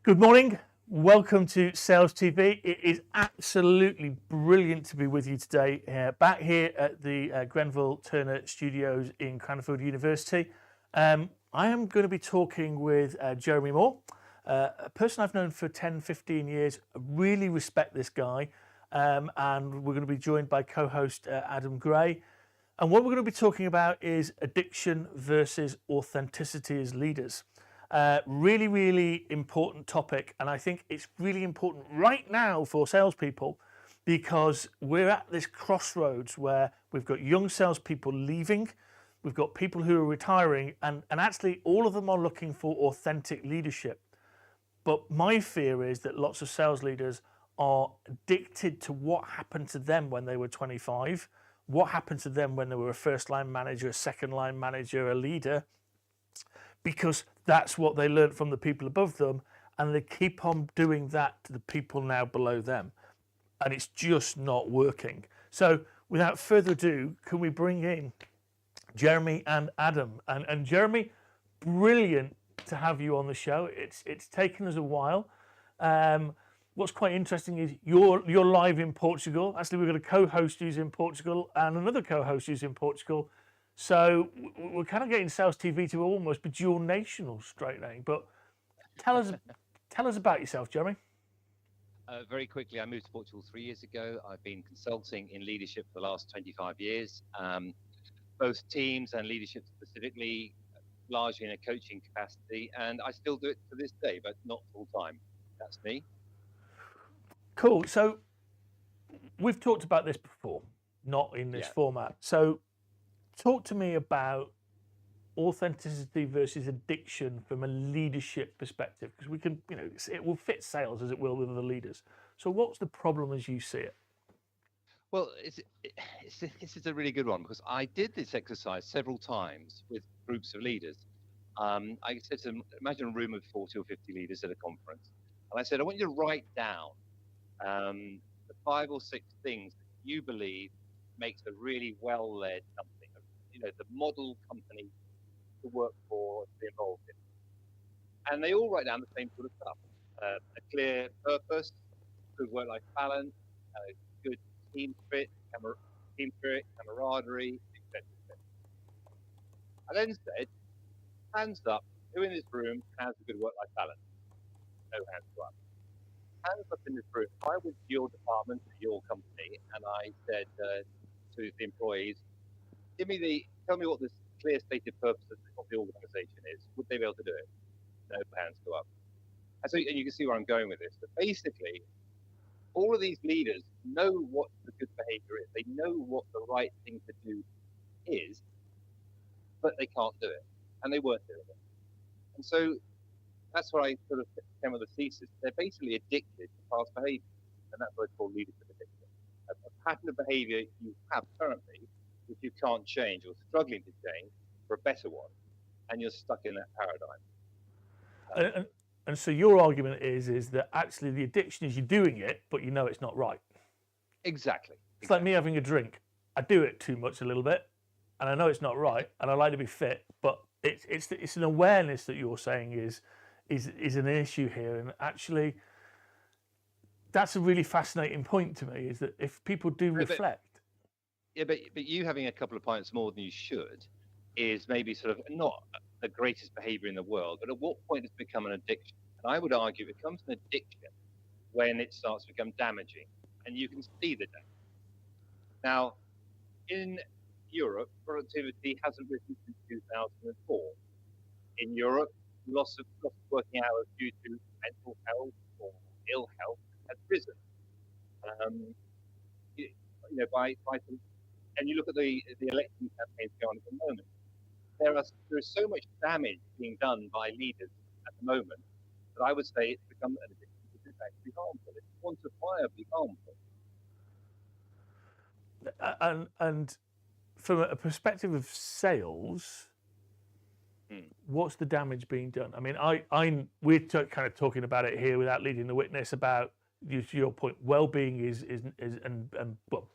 Good morning. Welcome to Sales TV. It is absolutely brilliant to be with you today, back here at the Grenville Turner Studios in Cranfield University. I am going to be talking with Jeremy Moore, a person I've known for 10, 15 years. I really respect this guy. And we're going to be joined by co-host Adam Gray. And what we're going to be talking about is addiction versus authenticity as leaders. Really, really important topic. And I think it's really important right now for salespeople because we're at this crossroads where we've got young salespeople leaving, we've got people who are retiring, and actually all of them are looking for authentic leadership. But my fear is that lots of sales leaders are addicted to what happened to them when they were 25, what happened to them when they were a first line manager, a second line manager, a leader, because that's what they learned from the people above them, and they keep on doing that to the people now below them, and it's just not working. So without further ado, can we bring in Jeremy and Adam? And Jeremy, brilliant to have you on the show. It's taken us a while. What's quite interesting is you're live in Portugal. Actually, we've got a co-host who's in Portugal and another co-host who's in Portugal. So we're kind of getting Sales TV to almost be dual national straightening. But tell us about yourself, Jeremy. Very quickly, I moved to Portugal 3 years ago. I've been consulting in leadership for the last 25 years, both teams and leadership specifically, largely in a coaching capacity. And I still do it to this day, but not full time. That's me. Cool. So we've talked about this before, not in this format. So talk to me about authenticity versus addiction from a leadership perspective, because we can, it will fit sales as it will with other leaders. So what's the problem as you see it? Well, this is a really good one because I did this exercise several times with groups of leaders. I said to them, imagine a room of 40 or 50 leaders at a conference. And I said, I want you to write down the 5 or 6 things that you believe makes a really well-led company, the model company to work for, to be involved in. And they all write down the same sort of stuff. A clear purpose, good work-life balance, good team spirit, camaraderie, etc. I then said, hands up, who in this room has a good work-life balance? No hands up. Hands up in this room. If I was your department, your company, and I said to the employees, tell me what this clear stated purpose of the organization is, would they be able to do it? No hands go up. And so, and you can see where I'm going with this. But basically, all of these leaders know what the good behavior is. They know what the right thing to do is, but they can't do it. And they weren't doing it. And so that's what I sort of came with the thesis. They're basically addicted to past behavior. And that's what I call leadership addiction. A pattern of behavior you have currently, which you can't change or struggling to change for a better one, and you're stuck in that paradigm. And so your argument is that actually the addiction is you're doing it, but you know it's not right. Exactly. It's like me having a drink. I do it too much a little bit, and I know it's not right, and I like to be fit, but it's an awareness that you're saying is an issue here, and actually that's a really fascinating point to me, is that if people do reflect. But you having a couple of pints more than you should is maybe sort of not the greatest behavior in the world, but at what point does it become an addiction? And I would argue it becomes an addiction when it starts to become damaging, and you can see the damage. Now, in Europe, productivity hasn't risen since 2004. In Europe, loss of working hours due to mental health or ill health has risen. And you look at the election campaigns going on at the moment, there is so much damage being done by leaders at the moment that I would say it's become an addiction because it's actually harmful. It's quantifiably harmful. And from a perspective of sales, what's the damage being done? I mean, we're kind of talking about it here without leading the witness about, to your point, well-being and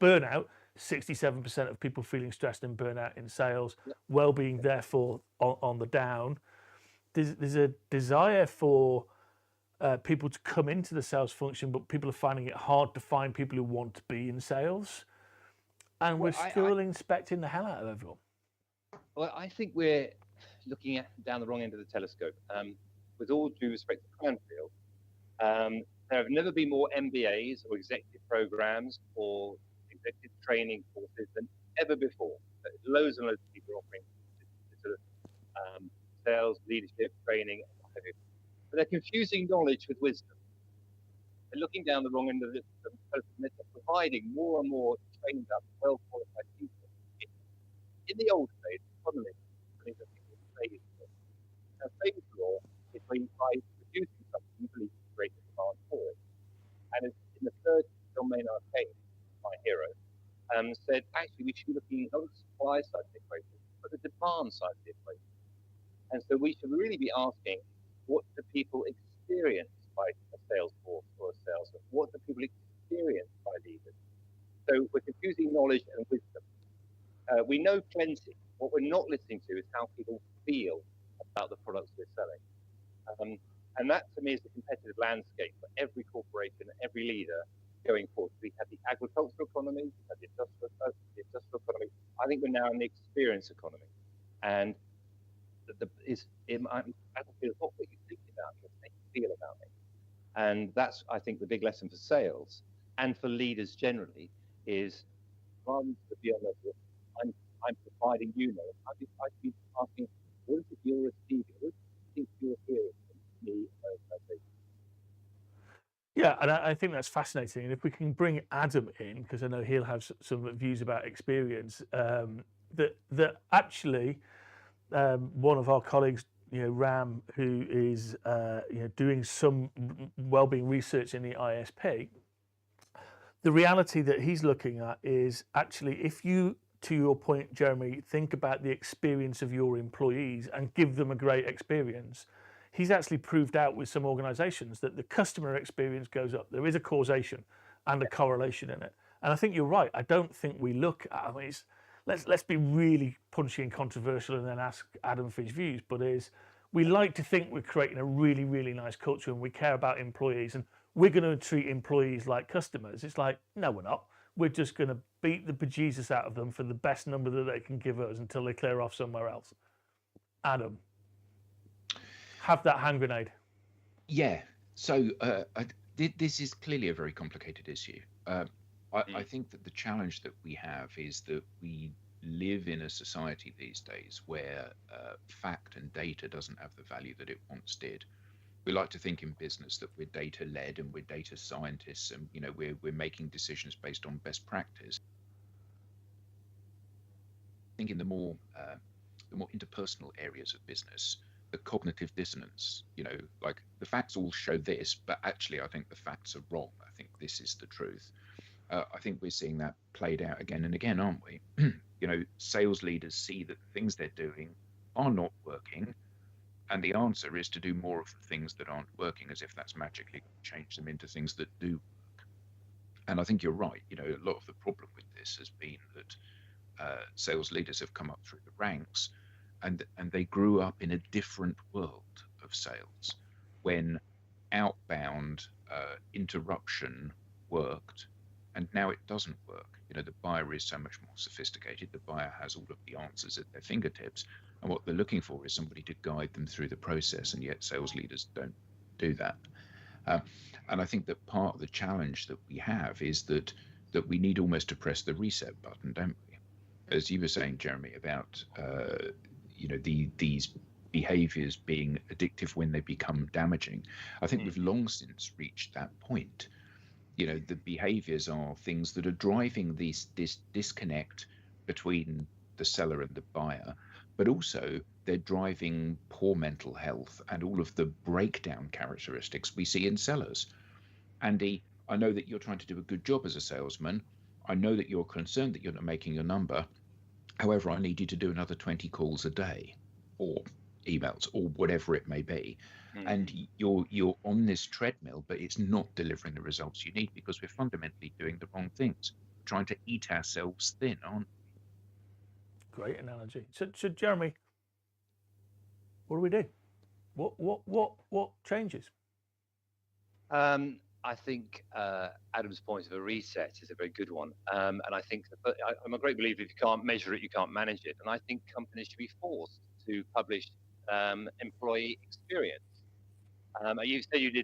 burnout. 67% of people feeling stressed and burnout in sales. Well-being, therefore, on the down. There's a desire for people to come into the sales function, but people are finding it hard to find people who want to be in sales. And we're still inspecting the hell out of everyone. Well, I think we're looking down the wrong end of the telescope. With all due respect to Cranfield, there have never been more MBAs or executive programs or executive training courses than ever before. Loads and loads of people are offering sort of sales, leadership, training, and what have you. But they're confusing knowledge with wisdom. They're looking down the wrong end of the telescope, and they're providing more and more trained up, well-qualified people. In the old days, economy, now, phase law is when by producing something, you believe you create a demand for it. And in the third, John Maynard Keynes, my hero, said actually we should be looking not at the supply side of the equation, but the demand side of the equation. And so we should really be asking, what do people experience by a sales force or a salesman? What do people experience by leaders? So we're confusing knowledge and wisdom. We know plenty. What we're not listening to is how people feel about the products we're selling. And that, to me, is the competitive landscape for every corporation, every leader going forward. We have the agricultural economy, we have the industrial economy. I think we're now in the experience economy. And Battlefield is not what you think about me, it's how you feel about me. And that's, I think, the big lesson for sales and for leaders generally is rather than be on the I'm providing you know, I'd be asking, what is it you're receiving? What do you think you're hearing from me? Yeah, and I think that's fascinating. And if we can bring Adam in, because I know he'll have some views about experience, that actually one of our colleagues, Ram, who is doing some wellbeing research in the ISP, the reality that he's looking at is actually if you, to your point, Jeremy, think about the experience of your employees and give them a great experience, he's actually proved out with some organizations that the customer experience goes up. There is a causation and a correlation in it. And I think you're right. I don't think we look at, let's be really punchy and controversial and then ask Adam for his views, but we like to think we're creating a really, really nice culture and we care about employees and we're going to treat employees like customers. It's like, no, we're not. We're just going to beat the bejesus out of them for the best number that they can give us until they clear off somewhere else. Adam, have that hand grenade. Yeah. So this is clearly a very complicated issue. I think that the challenge that we have is that we live in a society these days where fact and data doesn't have the value that it once did. We like to think in business that we're data led and we're data scientists and we're making decisions based on best practice. I think in the more interpersonal areas of business, the cognitive dissonance, like the facts all show this, but actually I think the facts are wrong. I think this is the truth. I think we're seeing that played out again and again, aren't we? Sales leaders see that the things they're doing are not working. And the answer is to do more of the things that aren't working, as if that's magically going to change them into things that do. And I think you're right. A lot of the problem with this has been that sales leaders have come up through the ranks and they grew up in a different world of sales when outbound interruption worked. And now it doesn't work. The buyer is so much more sophisticated. The buyer has all of the answers at their fingertips. And what they're looking for is somebody to guide them through the process. And yet sales leaders don't do that. And I think that part of the challenge that we have is that we need almost to press the reset button, don't we? As you were saying, Jeremy, about these behaviors being addictive when they become damaging. I think we've long since reached that point. The behaviors are things that are driving this disconnect between the seller and the buyer, but also they're driving poor mental health and all of the breakdown characteristics we see in sellers. Andy, I know that you're trying to do a good job as a salesman. I know that you're concerned that you're not making your number. However, I need you to do another 20 calls a day or emails or whatever it may be. And you're on this treadmill, but it's not delivering the results you need because we're fundamentally doing the wrong things, trying to eat ourselves thin, aren't we? Great analogy. So Jeremy, what do we do? What changes? I think Adam's point of a reset is a very good one. And I think I'm a great believer if you can't measure it, you can't manage it. And I think companies should be forced to publish employee experience. You said you've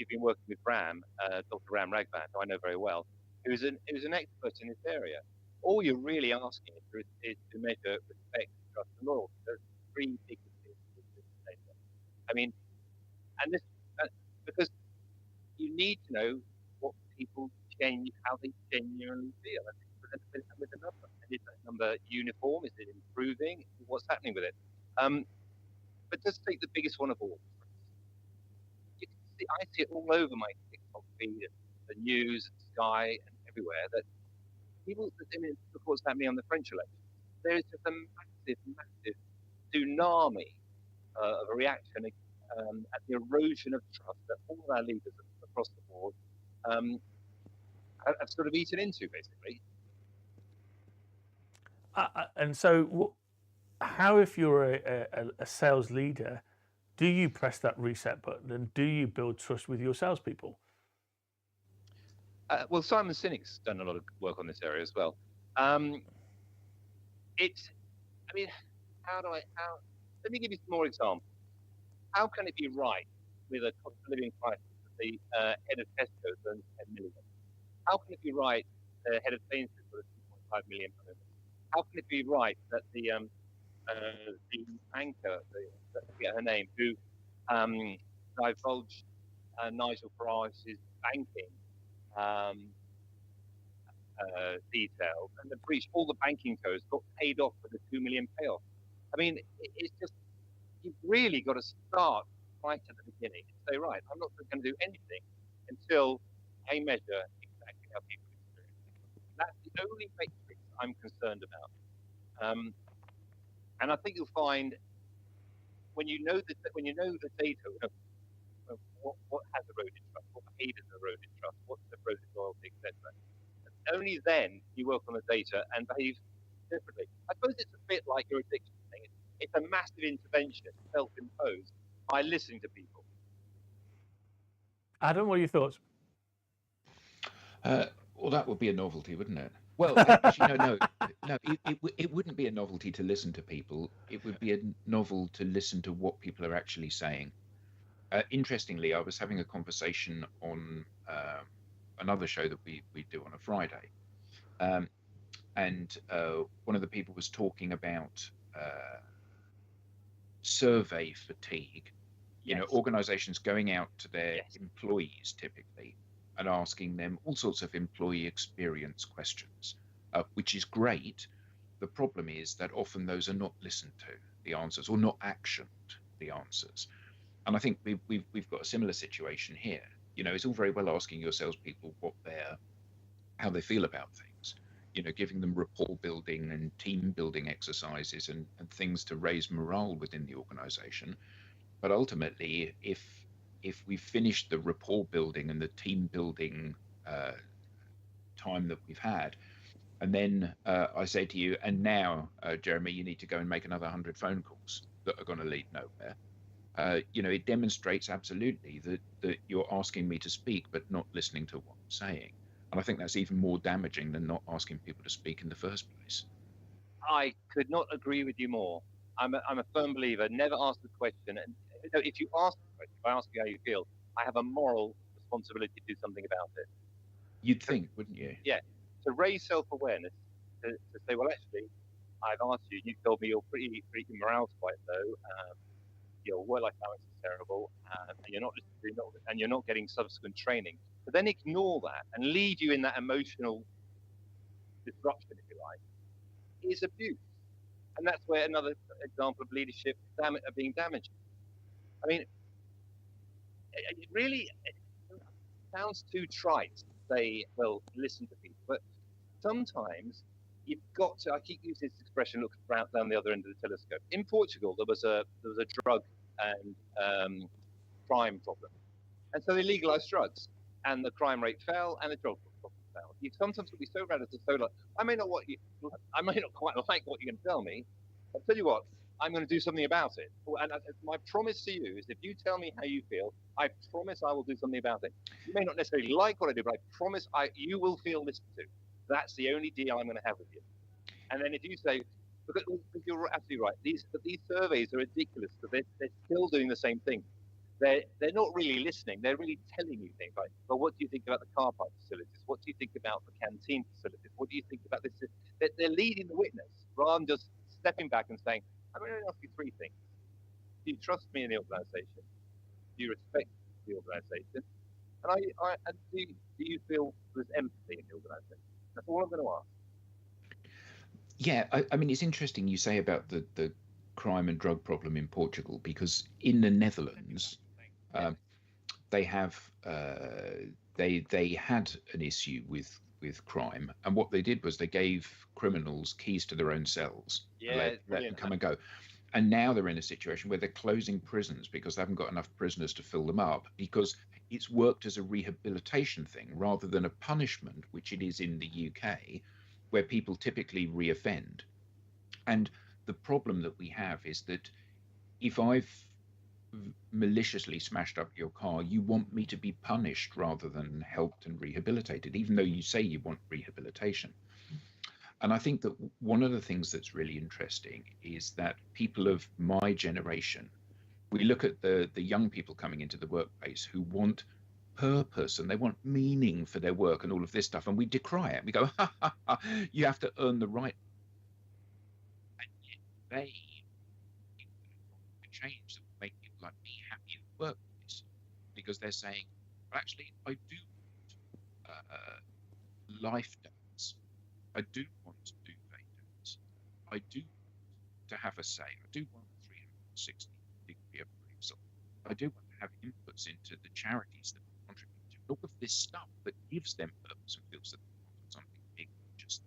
been working with Dr. Ram Raghavan, who I know very well, who's an expert in this area. All you're really asking is to measure respect, trust, and loyalty. Those three big things. I mean, and this because you need to know what people how they genuinely feel. And with a number. And is that number uniform? Is it improving? What's happening with it? But just take the biggest one of all. You can see, I see it all over my TikTok feed, and the news, and Sky, and everywhere that people. I mean, look what's happening on the French election. There is just a massive tsunami of a reaction at the erosion of trust that all of our leaders across the board have sort of eaten into, basically. And so, how, if you're a sales leader, do you press that reset button and do you build trust with your salespeople? Well, Simon Sinek's done a lot of work on this area as well. Let me give you some more examples. How can it be right with a cost of living crisis that the head of Tesco earns 10 million? How can it be right the head of Sainsbury's got a 2.5 million bonus? How can it be right that the anchor, I forget her name, who divulged Nigel Farage's banking details and then breached all the banking codes, got paid off with a 2 million payoff? I mean, it's just, you've really got to start right at the beginning and say, right, I'm not going to do anything until I measure exactly how people experience it. That's the only matrix I'm concerned about. And I think you'll find when you know the data, what has eroded trust, what behaviours eroded trust, what's eroded loyalty, etc. Only then you work on the data and behave differently. I suppose it's a bit like your addiction thing. It's a massive intervention, self-imposed, by listening to people. Adam, what are your thoughts? Well, that would be a novelty, wouldn't it? Well, actually, no. It wouldn't be a novelty to listen to people. It would be a novel to listen to what people are actually saying. Interestingly, I was having a conversation on another show that we do on a Friday, and one of the people was talking about survey fatigue. You know, organizations going out to their employees typically and asking them all sorts of employee experience questions, which is great. The problem is that often those are not listened to, the answers, or not actioned, the answers. And I think we've got a similar situation here. You know, it's all very well asking your salespeople how they feel about things, you know, giving them rapport building and team building exercises and things to raise morale within the organization. But ultimately, if we've finished the rapport building and the team building time that we've had, and then I say to you, and now, Jeremy, you need to go and make another 100 phone calls that are going to lead nowhere. You know, it demonstrates absolutely that you're asking me to speak, but not listening to what I'm saying. And I think that's even more damaging than not asking people to speak in the first place. I could not agree with you more. I'm a firm believer. Never ask the question. And if you ask the question, if I ask you how you feel, I have a moral responsibility to do something about it. You'd think, wouldn't you? Yeah. To raise self-awareness, to say, well, actually, I've asked you. You told me your morale's quite low. Your work-life balance is terrible, and you're not getting subsequent training. But then ignore that and leave you in that emotional disruption, if you like, is abuse. And that's where another example of leadership being damaged. I mean, it really sounds too trite to say, well, listen to people, but sometimes you've got to. I keep using this expression, look down the other end of the telescope. In Portugal, there was a drug and crime problem, and so they legalized drugs, and the crime rate fell, and the drug problem fell. You sometimes can be so radical, so like, I may not quite like what you're going to tell me. I'll tell you what. I'm going to do something about it. And my promise to you is if you tell me how you feel, I promise I will do something about it. You may not necessarily like what I do, but I promise you will feel listened to. That's the only deal I'm going to have with you. And then if you say, because you're absolutely right, these surveys are ridiculous because they're still doing the same thing. They're not really listening. They're really telling you things like, well, what do you think about the car park facilities? What do you think about the canteen facilities? What do you think about this? They're leading the witness rather than just stepping back and saying, I'm going to ask you three things. Do you trust me in the organisation? Do you respect the organisation? And do you feel there's empathy in the organisation? That's all I'm going to ask. Yeah, I mean, it's interesting you say about the crime and drug problem in Portugal, because in the Netherlands, they have they had an issue with crime, and what they did was they gave criminals keys to their own cells, and let them come and go. And now they're in a situation where they're closing prisons because they haven't got enough prisoners to fill them up, because it's worked as a rehabilitation thing rather than a punishment, which it is in the UK, where people typically reoffend. And the problem that we have is that if I've maliciously smashed up your car, you want me to be punished rather than helped and rehabilitated, even though you say you want rehabilitation. And I think that one of the things that's really interesting is that people of my generation, we look at the young people coming into the workplace who want purpose and they want meaning for their work and all of this stuff, and we decry it. We go, ha, ha, ha, you have to earn the right. And yet they change that will make people like me happy in the workplace, because they're saying, well, actually, I do want life days. I do want to do day days. I do want to have a say. I do want 360-degree appraisal. I do want to have inputs into the charities that contribute to all of this stuff that gives them purpose and feels that they're part of something big. Just,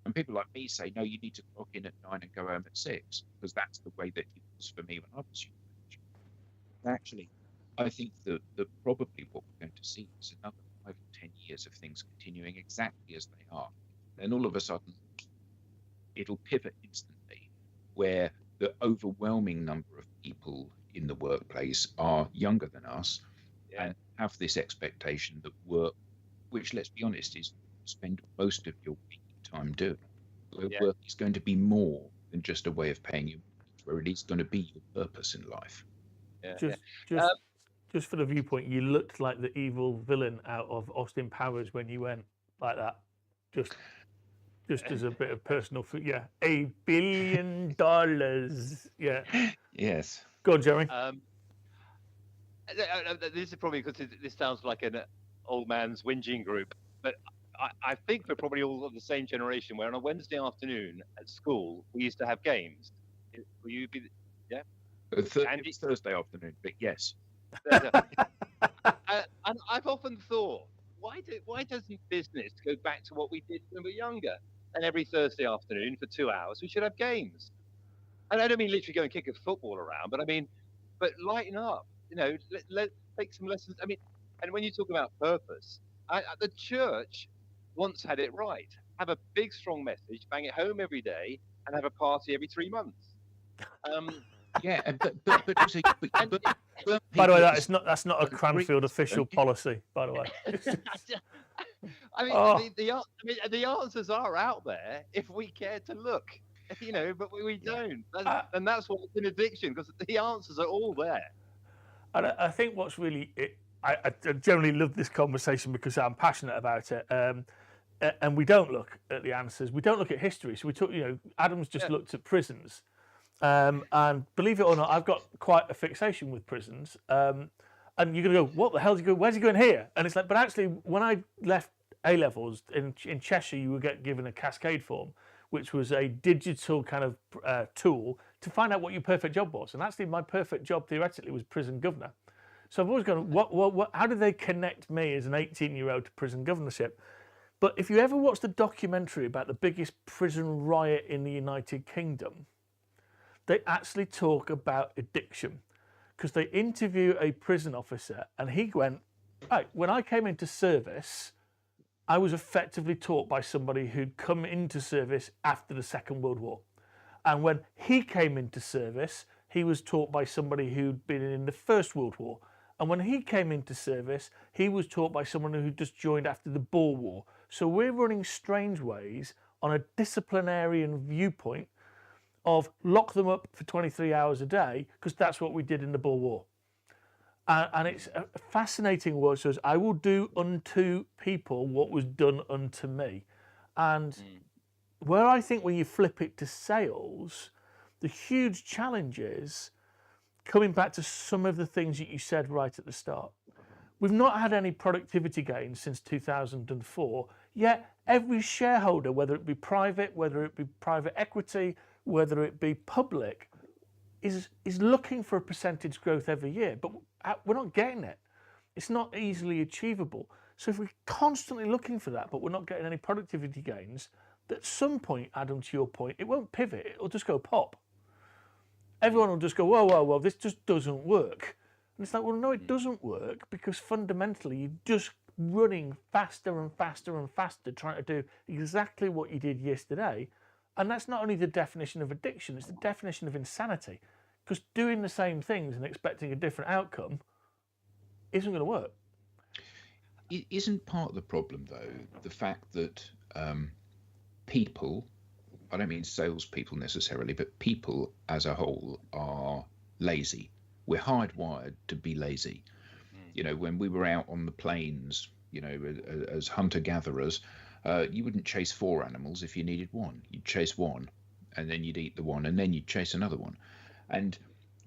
and people like me say, no, you need to clock in at 9 and go home at 6, because that's the way that it was for me when I was young. Actually, I think that probably what we're going to see is another 5 or 10 years of things continuing exactly as they are. Then all of a sudden, it'll pivot instantly, where the overwhelming number of people in the workplace are younger than us and have this expectation that work, which, let's be honest, is spend most of your waking time doing. Work is going to be more than just a way of paying you, where it is going to be your purpose in life. Just for the viewpoint, you looked like the evil villain out of Austin Powers when you went like that. Just as a bit of personal food, $1 billion, Yes. Go on, Jeremy. This is probably because this sounds like an old man's whinging group, but I think we're probably all of the same generation, where on a Wednesday afternoon at school, we used to have games. Will you be, It's Thursday afternoon, but yes. And I've often thought, why doesn't business go back to what we did when we were younger? And every Thursday afternoon for 2 hours, we should have games. And I don't mean literally go and kick a football around, but lighten up. Let take some lessons. I mean, and when you talk about purpose, the church once had it right. Have a big, strong message, bang it home every day, and have a party every 3 months. By the way, that's not a Cranfield official policy. By the way. I mean, the answers are out there if we care to look, but we don't. And that's what's an addiction, because the answers are all there. And I think what's really, I generally love this conversation because I'm passionate about it. And we don't look at the answers. We don't look at history. So we took, Adam's just looked at prisons. And believe it or not, I've got quite a fixation with prisons. And you're going to go, what the hell is he going? Where's he going here? And it's like, but actually, when I left A-levels in Cheshire, you would get given a Cascade form, which was a digital kind of tool to find out what your perfect job was. And actually, my perfect job theoretically was prison governor. So I've always gone, how did they connect me as an 18-year-old to prison governorship? But if you ever watch the documentary about the biggest prison riot in the United Kingdom, they actually talk about addiction, because they interview a prison officer and he went, right, when I came into service, I was effectively taught by somebody who'd come into service after the Second World War. And when he came into service, he was taught by somebody who'd been in the First World War. And when he came into service, he was taught by someone who just joined after the Boer War. So we're running Strangeways on a disciplinarian viewpoint of lock them up for 23 hours a day, because that's what we did in the Boer War. And it's a fascinating word. So I will do unto people what was done unto me. And where I think when you flip it to sales, the huge challenge is coming back to some of the things that you said right at the start. We've not had any productivity gains since 2004, yet every shareholder, whether it be private, whether it be private equity, whether it be public, is looking for a percentage growth every year, but we're not getting it. It's not easily achievable. So if we're constantly looking for that, but we're not getting any productivity gains, at some point, Adam, to your point, it won't pivot, it'll just go pop. Everyone will just go, whoa, this just doesn't work. And it's like, well, no, it doesn't work, because fundamentally you're just running faster and faster and faster, trying to do exactly what you did yesterday. And that's not only the definition of addiction, it's the definition of insanity. Because doing the same things and expecting a different outcome isn't going to work. Isn't part of the problem, though, the fact that people, I don't mean salespeople necessarily, but people as a whole are lazy. We're hardwired to be lazy. You know, when we were out on the plains, you know, as hunter-gatherers, you wouldn't chase 4 animals if you needed one. You'd chase one, and then you'd eat the one, and then you'd chase another one. And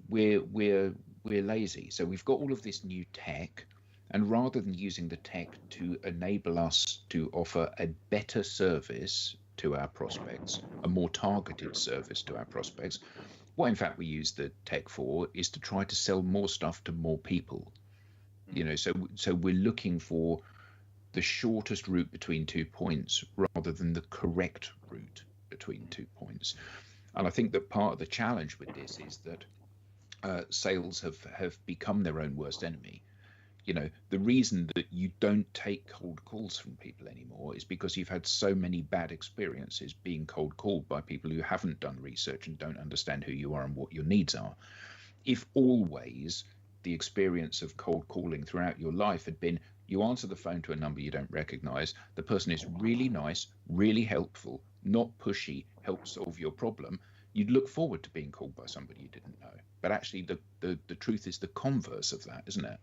we're lazy. So we've got all of this new tech, and rather than using the tech to enable us to offer a better service to our prospects, a more targeted service to our prospects, what in fact we use the tech for is to try to sell more stuff to more people. You know, so we're looking for the shortest route between 2 points rather than the correct route between 2 points. And I think that part of the challenge with this is that sales have become their own worst enemy. You know, the reason that you don't take cold calls from people anymore is because you've had so many bad experiences being cold called by people who haven't done research and don't understand who you are and what your needs are. If always the experience of cold calling throughout your life had been you answer the phone to a number you don't recognize, the person is really nice, really helpful, not pushy, help solve your problem, you'd look forward to being called by somebody you didn't know. But actually the truth is the converse of that, isn't it?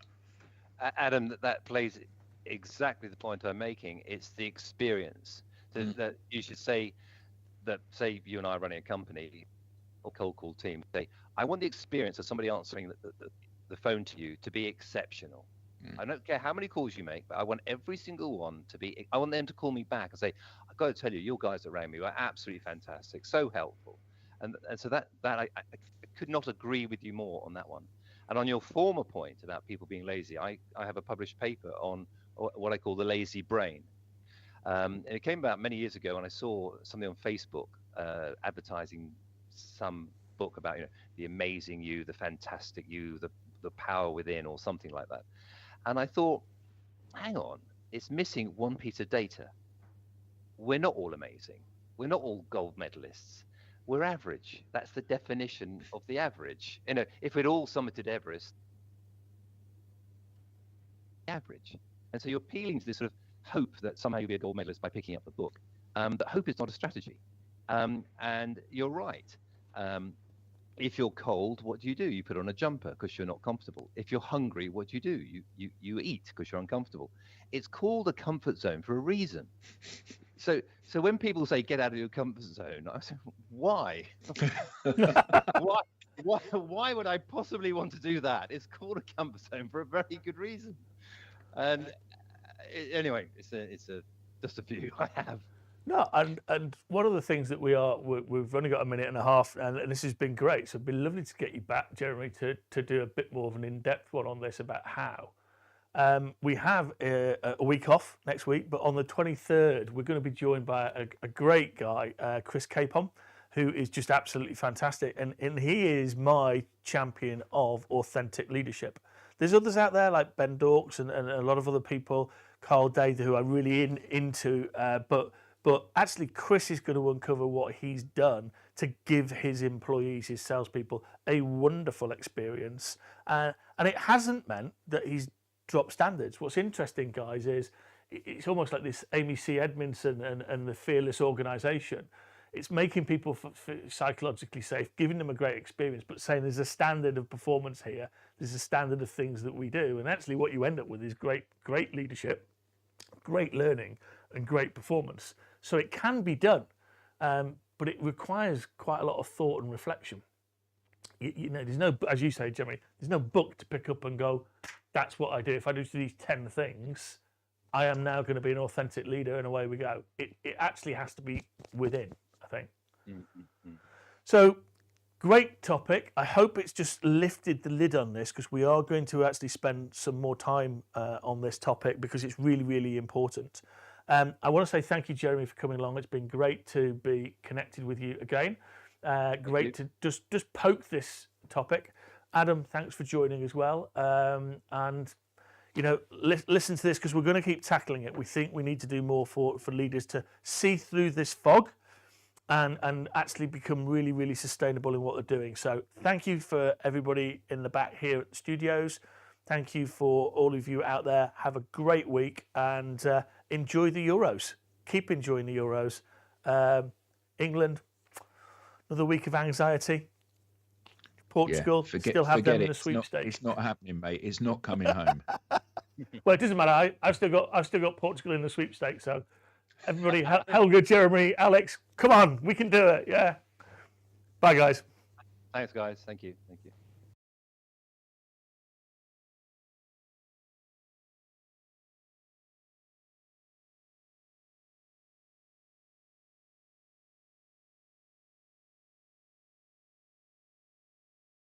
Adam, that plays exactly the point I'm making. It's the experience that you should say that, say you and I are running a company or cold call team, say, I want the experience of somebody answering the phone to you to be exceptional. I don't care how many calls you make, but I want every single one to be, I want them to call me back and say, I've got to tell you, your guys around me were absolutely fantastic, so helpful. And so that I could not agree with you more on that one. And on your former point about people being lazy, I have a published paper on what I call the lazy brain. And it came about many years ago, and I saw something on Facebook advertising some book about, you know, the amazing you, the fantastic you, the power within, or something like that. And I thought, hang on, it's missing one piece of data. We're not all amazing. We're not all gold medalists. We're average. That's the definition of the average. You know, if we'd all summited Everest, average. And so you're appealing to this sort of hope that somehow you'll be a gold medalist by picking up the book. That hope is not a strategy. And you're right. If you're cold, what do? You put on a jumper because you're not comfortable. If you're hungry, what do? You eat because you're uncomfortable. It's called a comfort zone for a reason. So when people say get out of your comfort zone, I say, why? Why would I possibly want to do that? It's called a comfort zone for a very good reason. And anyway, it's just a view I have. No, and one of the things that we've only got a minute and a half, and this has been great. So it'd be lovely to get you back, Jeremy, to do a bit more of an in-depth one on this about how. We have a week off next week, but on the 23rd, we're going to be joined by a great guy, Chris Capon, who is just absolutely fantastic. And he is my champion of authentic leadership. There's others out there like Ben Dorks and a lot of other people, Carl Day, who I'm really into. But But actually, Chris is going to uncover what he's done to give his employees, his salespeople, a wonderful experience. And it hasn't meant that he's dropped standards. What's interesting, guys, is it's almost like this Amy C. Edmondson and the Fearless organization. It's making people psychologically safe, giving them a great experience, but saying there's a standard of performance here. There's a standard of things that we do. And actually what you end up with is great leadership, great learning, and great performance. So it can be done, but it requires quite a lot of thought and reflection. You know, there's no, as you say, Jeremy, there's no book to pick up and go, that's what I do. If I do these 10 things, I am now going to be an authentic leader, and away we go. It actually has to be within, I think. Mm-hmm. So, great topic. I hope it's just lifted the lid on this, because we are going to actually spend some more time on this topic, because it's really, really important. I want to say thank you, Jeremy, for coming along. It's been great to be connected with you again. Great to just poke this topic. Adam, thanks for joining as well. And you know, listen to this, because we're going to keep tackling it. We think we need to do more for leaders to see through this fog and actually become really, really sustainable in what they're doing. So thank you for everybody in the back here at the studios. Thank you for all of you out there. Have a great week, and enjoy the Euros. Keep enjoying the Euros. England, another week of anxiety. Portugal, still have them in the sweepstakes. It's not happening, mate. It's not coming home. Well, it doesn't matter. I've still got Portugal in the sweepstakes. So everybody, Helga, Jeremy, Alex, come on, we can do it. Yeah. Bye, guys. Thanks, guys. Thank you.